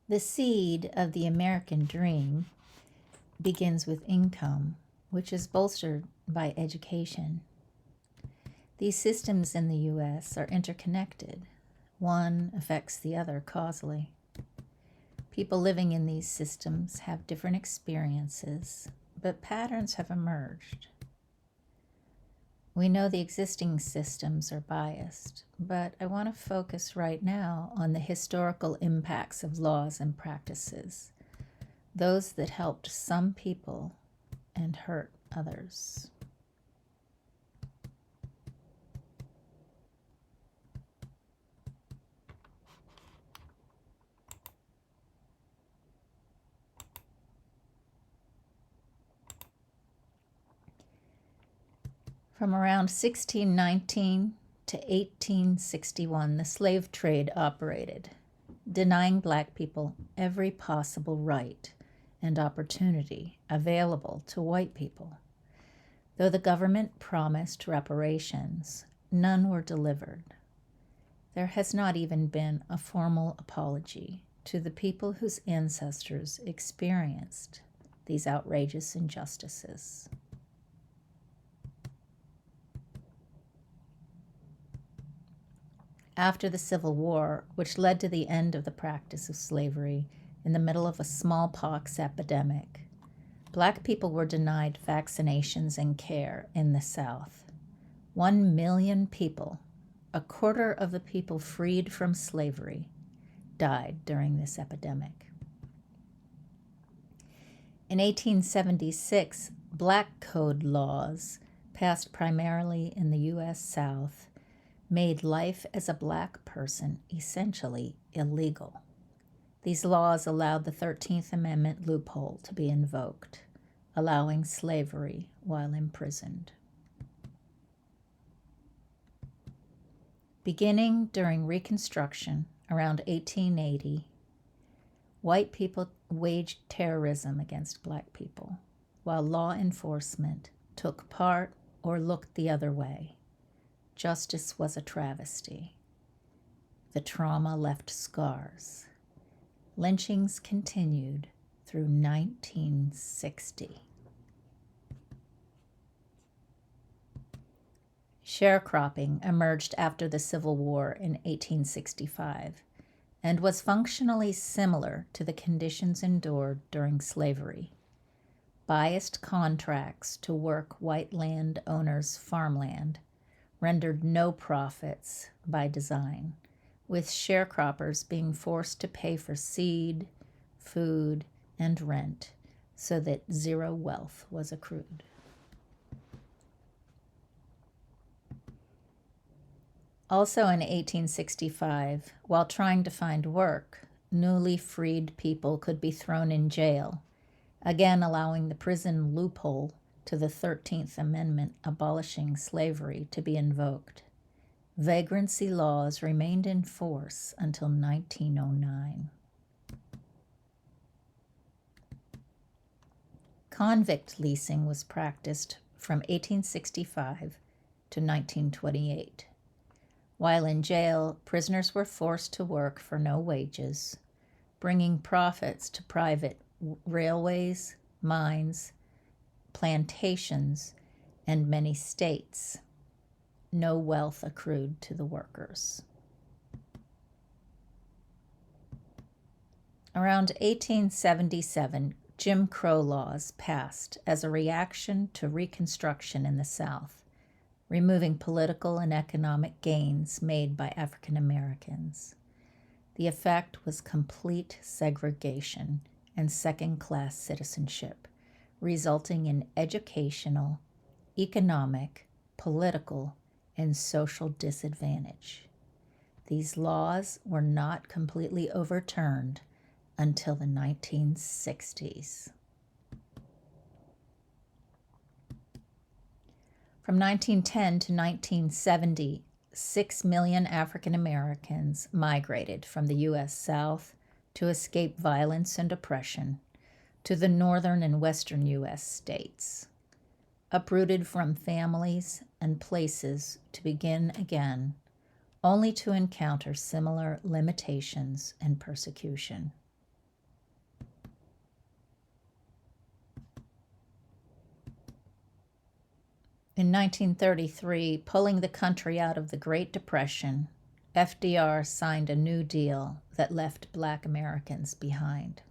The seed of the American dream begins with income, which is bolstered by education. These systems in the U.S. are interconnected. One affects the other causally. People living in these systems have different experiences, but patterns have emerged. We know the existing systems are biased, but I want to focus right now on the historical impacts of laws and practices, those that helped some people and hurt others. From around 1619 to 1861, the slave trade operated, denying black people every possible right and opportunity available to white people. Though the government promised reparations, none were delivered. There has not even been a formal apology to the people whose ancestors experienced these outrageous injustices. After the Civil War, which led to the end of the practice of slavery in the middle of a smallpox epidemic, black people were denied vaccinations and care in the South. 1 million people, a quarter of the people freed from slavery, died during this epidemic. In 1876, Black Code laws, passed primarily in the U.S. South, made life as a black person essentially illegal. These laws allowed the 13th Amendment loophole to be invoked, allowing slavery while imprisoned. Beginning during Reconstruction around 1880, white people waged terrorism against black people, while law enforcement took part or looked the other way. Justice was a travesty. The trauma left scars. Lynchings continued through 1960. Sharecropping emerged after the Civil War in 1865 and was functionally similar to the conditions endured during slavery. Biased contracts to work white land owners' farmland rendered no profits by design, with sharecroppers being forced to pay for seed, food, and rent so that zero wealth was accrued. Also in 1865, while trying to find work, newly freed people could be thrown in jail, again allowing the prison loophole to the 13th Amendment abolishing slavery to be invoked. Vagrancy laws remained in force until 1909. Convict leasing was practiced from 1865 to 1928. While in jail, prisoners were forced to work for no wages, bringing profits to private railways, mines, plantations, and many states. No wealth accrued to the workers. Around 1877, Jim Crow laws passed as a reaction to Reconstruction in the South, removing political and economic gains made by African Americans. The effect was complete segregation and second-class citizenship, resulting in educational, economic, political, and social disadvantage. These laws were not completely overturned until the 1960s. From 1910 to 1970, 6 million African Americans migrated from the U.S. South to escape violence and oppression to the northern and western U.S. states. Uprooted from families and places to begin again, only to encounter similar limitations and persecution. In 1933, pulling the country out of the Great Depression, FDR signed a New Deal that left Black Americans behind,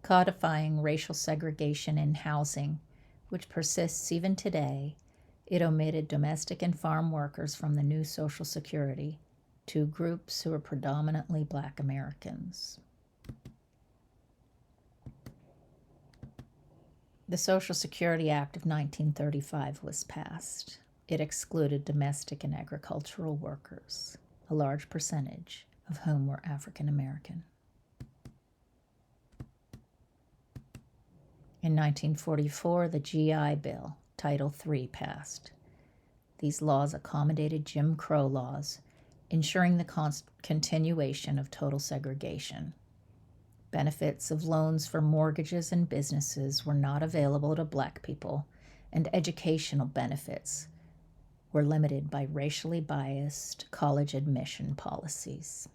codifying racial segregation in housing, which persists even today. It omitted domestic and farm workers from the new Social Security, two groups who were predominantly Black Americans. The Social Security Act of 1935 was passed. It excluded domestic and agricultural workers, a large percentage of whom were African American. In 1944, the GI Bill, Title III, passed. These laws accommodated Jim Crow laws, ensuring the continuation of total segregation. Benefits of loans for mortgages and businesses were not available to Black people, and educational benefits were limited by racially biased college admission policies.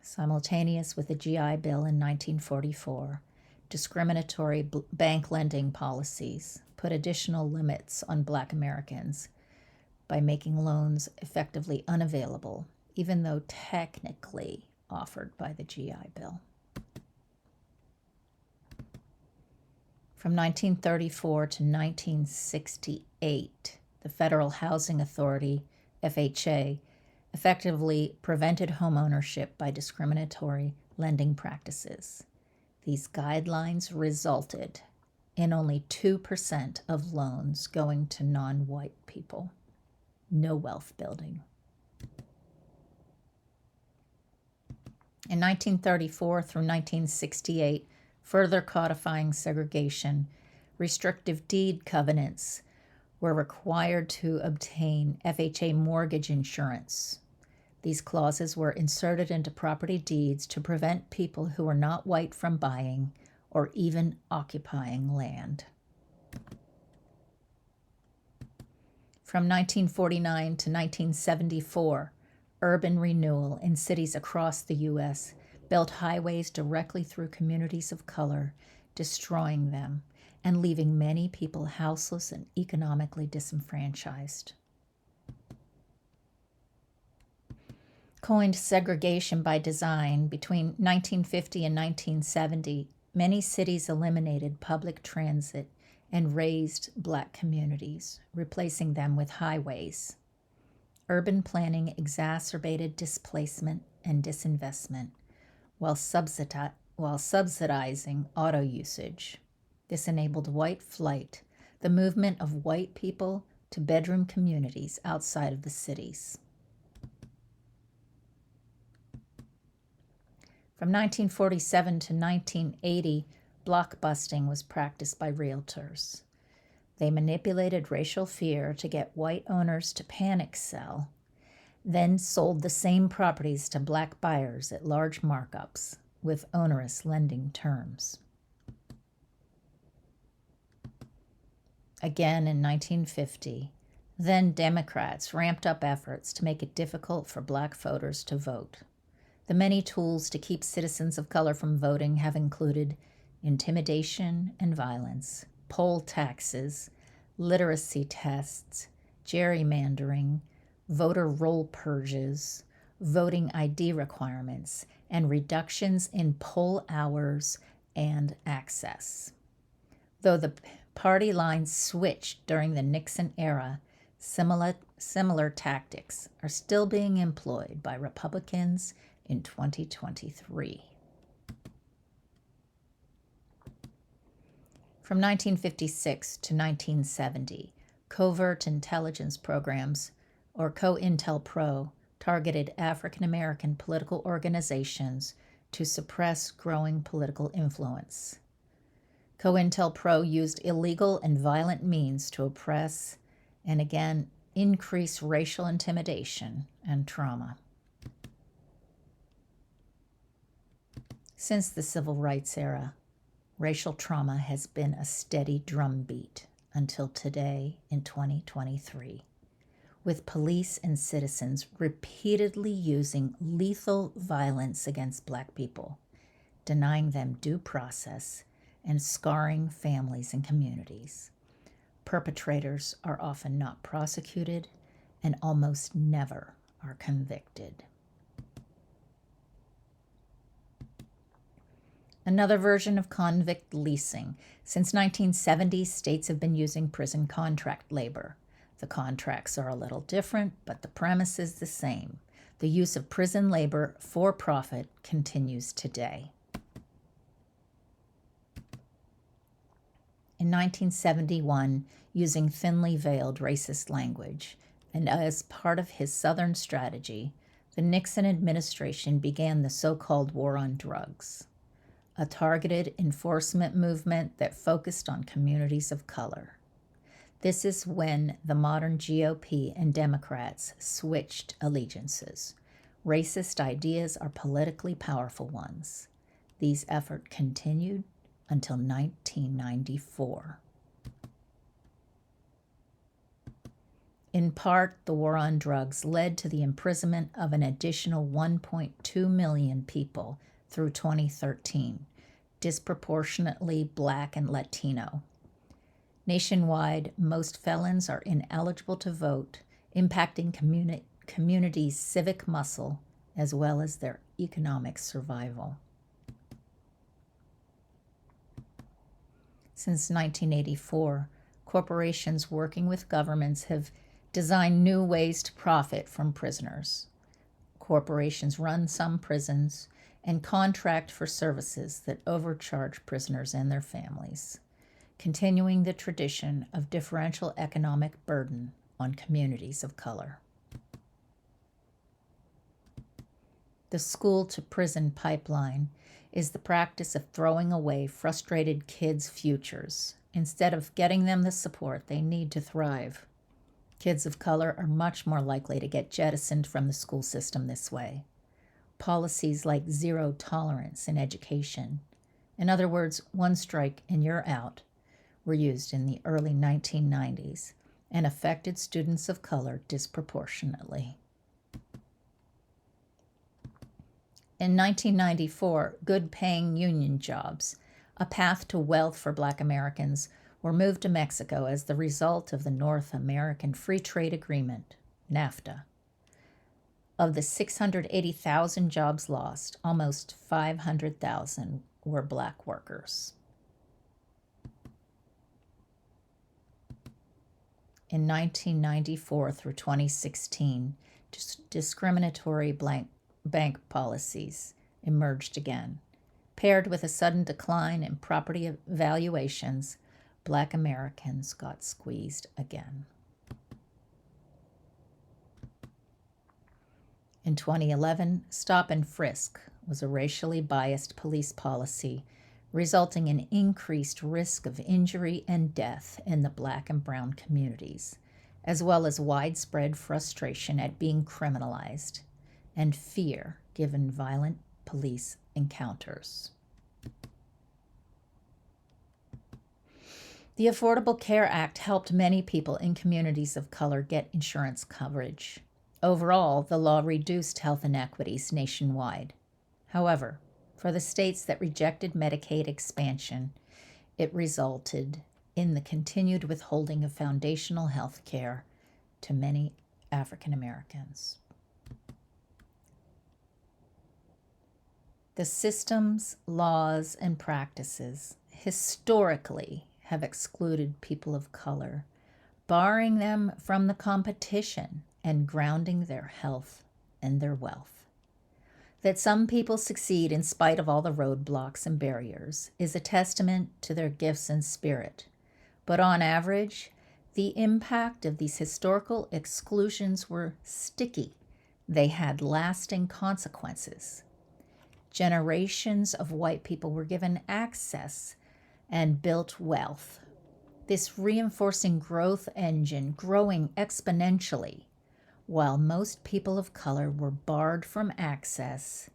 Simultaneous with the GI Bill in 1944, discriminatory bank lending policies put additional limits on Black Americans by making loans effectively unavailable, even though technically offered by the GI Bill. From 1934 to 1968, the Federal Housing Authority, FHA, effectively prevented homeownership by discriminatory lending practices. These guidelines resulted in only 2% of loans going to non-white people. No wealth building. In 1934 through 1968, further codifying segregation, restrictive deed covenants were required to obtain FHA mortgage insurance. These clauses were inserted into property deeds to prevent people who were not white from buying or even occupying land. From 1949 to 1974, urban renewal in cities across the U.S. built highways directly through communities of color, destroying them and leaving many people houseless and economically disenfranchised. Coined segregation by design, between 1950 and 1970, many cities eliminated public transit and raised Black communities, replacing them with highways. Urban planning exacerbated displacement and disinvestment while subsidizing auto usage. This enabled white flight, the movement of white people to bedroom communities outside of the cities. From 1947 to 1980, blockbusting was practiced by realtors. They manipulated racial fear to get white owners to panic sell, then sold the same properties to Black buyers at large markups with onerous lending terms. Again in 1950, then Democrats ramped up efforts to make it difficult for Black voters to vote. The many tools to keep citizens of color from voting have included intimidation and violence, poll taxes, literacy tests, gerrymandering, voter roll purges, voting ID requirements, and reductions in poll hours and access. Though the party lines switched during the Nixon era, similar tactics are still being employed by Republicans in 2023. From 1956 to 1970, covert intelligence programs, or COINTELPRO, targeted African American political organizations to suppress growing political influence. COINTELPRO used illegal and violent means to oppress and again increase racial intimidation and trauma. Since the Civil Rights era, racial trauma has been a steady drumbeat until today in 2023, with police and citizens repeatedly using lethal violence against Black people, denying them due process, and scarring families and communities. Perpetrators are often not prosecuted and almost never are convicted. Another version of convict leasing. Since 1970, states have been using prison contract labor. The contracts are a little different, but the premise is the same. The use of prison labor for profit continues today. In 1971, using thinly veiled racist language, and as part of his Southern strategy, the Nixon administration began the so-called War on Drugs, a targeted enforcement movement that focused on communities of color. This is when the modern GOP and Democrats switched allegiances. Racist ideas are politically powerful ones. These efforts continued until 1994. In part, the war on drugs led to the imprisonment of an additional 1.2 million people through 2013, disproportionately Black and Latino. Nationwide, most felons are ineligible to vote, impacting communities' civic muscle as well as their economic survival. Since 1984, corporations working with governments have designed new ways to profit from prisoners. Corporations run some prisons and contract for services that overcharge prisoners and their families, continuing the tradition of differential economic burden on communities of color. The school-to-prison pipeline is the practice of throwing away frustrated kids' futures instead of getting them the support they need to thrive. Kids of color are much more likely to get jettisoned from the school system this way. Policies like zero tolerance in education, in other words, one strike and you're out, were used in the early 1990s and affected students of color disproportionately. In 1994, good-paying union jobs, a path to wealth for Black Americans, were moved to Mexico as the result of the North American Free Trade Agreement, NAFTA. Of the 680,000 jobs lost, almost 500,000 were Black workers. In 1994 through 2016, discriminatory bank policies emerged again. Paired with a sudden decline in property valuations, Black Americans got squeezed again. In 2011, stop and frisk was a racially biased police policy, resulting in increased risk of injury and death in the Black and brown communities, as well as widespread frustration at being criminalized and fear given violent police encounters. The Affordable Care Act helped many people in communities of color get insurance coverage. Overall, the law reduced health inequities nationwide. However, for the states that rejected Medicaid expansion, it resulted in the continued withholding of foundational health care to many African Americans. The systems, laws, and practices historically have excluded people of color, barring them from the competition and grounding their health and their wealth. That some people succeed in spite of all the roadblocks and barriers is a testament to their gifts and spirit. But on average, the impact of these historical exclusions were sticky. They had lasting consequences. Generations of white people were given access and built wealth. This reinforcing growth engine growing exponentially, while most people of color were barred from access,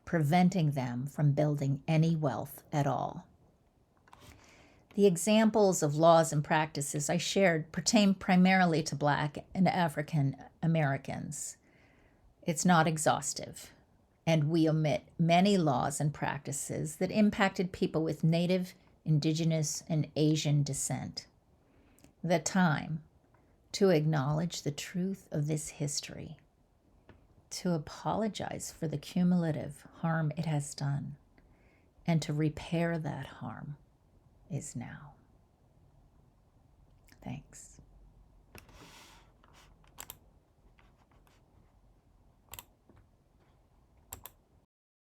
preventing them from building any wealth at all. The examples of laws and practices I shared pertain primarily to Black and African Americans. It's not exhaustive, and we omit many laws and practices that impacted people with Native, Indigenous, and Asian descent. The time to acknowledge the truth of this history, to apologize for the cumulative harm it has done, and to repair that harm is now. Thanks.